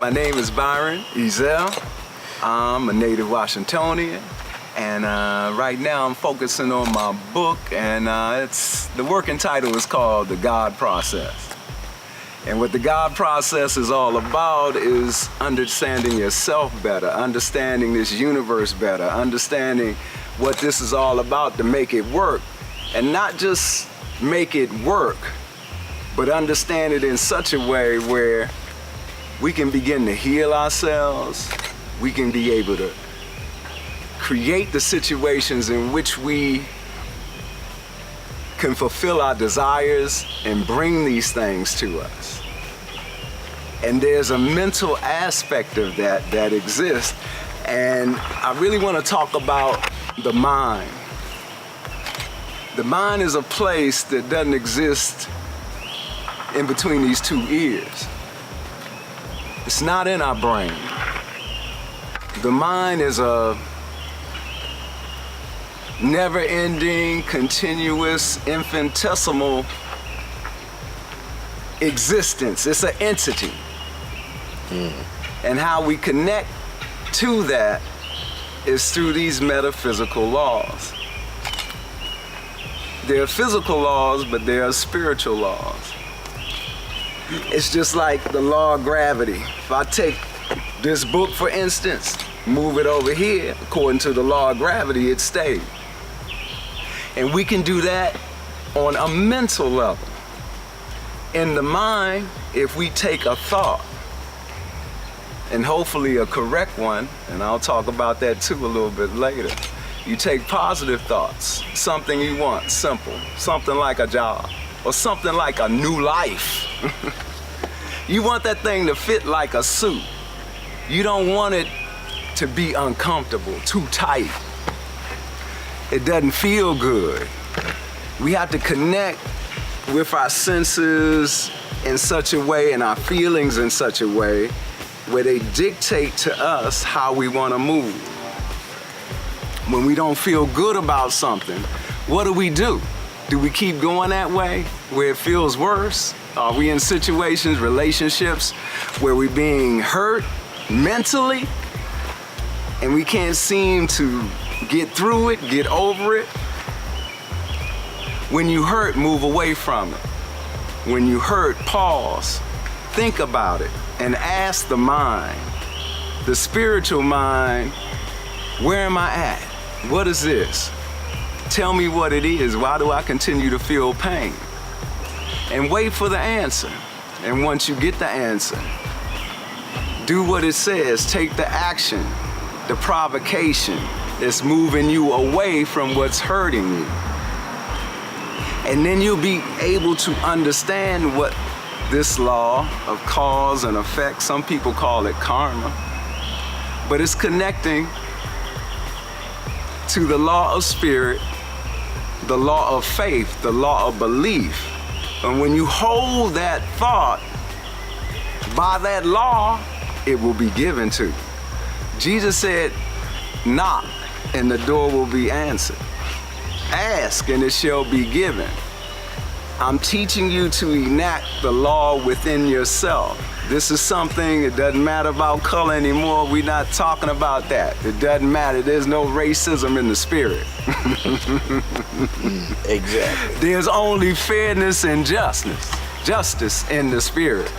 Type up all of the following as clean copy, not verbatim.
My name is Byron Ezell. I'm a native Washingtonian, and right now I'm focusing on my book, and the working title is called The God Process. And what the God process is all about is understanding yourself better, understanding this universe better, understanding what this is all about to make it work. And not just make it work, but understand it in such a way where we can begin to heal ourselves. We can be able to create the situations in which we can fulfill our desires and bring these things to us. And there's a mental aspect of that exists. And I really want to talk about the mind. The mind is a place that doesn't exist in between these two ears. It's not in our brain. The mind is a never-ending, continuous, infinitesimal existence. It's an entity. And how we connect to that is through these metaphysical laws. There are physical laws, but there are spiritual laws. It's just like the law of gravity. If I take this book, for instance, move it over here, according to the law of gravity, it stays. And we can do that on a mental level. In the mind, if we take a thought, and hopefully a correct one, and I'll talk about that too a little bit later. You take positive thoughts, something you want, simple, something like a job, or something like a new life. You want that thing to fit like a suit. You don't want it to be uncomfortable, too tight. It doesn't feel good. We have to connect with our senses in such a way and our feelings in such a way where they dictate to us how we want to move. When we don't feel good about something, what do? Do we keep going that way where it feels worse? Are we in situations, relationships, where we're being hurt mentally and we can't seem to get through it, get over it? When you hurt, move away from it. When you hurt, pause, think about it, and ask the mind, the spiritual mind, where am I at? What is this? Tell me what it is. Why do I continue to feel pain? And wait for the answer. And once you get the answer, do what it says. Take the action, the provocation that's moving you away from what's hurting you. And then you'll be able to understand what this law of cause and effect, some people call it karma, but it's connecting to the law of spirit, the law of faith, the law of belief. And when you hold that thought, by that law, it will be given to you. Jesus said, knock, and the door will be answered. Ask, and it shall be given. I'm teaching you to enact the law within yourself. This is something, it doesn't matter about color anymore. We're not talking about that. It doesn't matter. There's no racism in the spirit. Exactly. There's only fairness and justice in the spirit.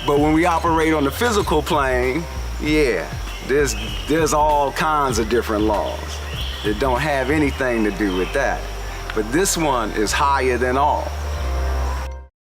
But when we operate on the physical plane, yeah, there's all kinds of different laws that don't have anything to do with that. But this one is higher than all.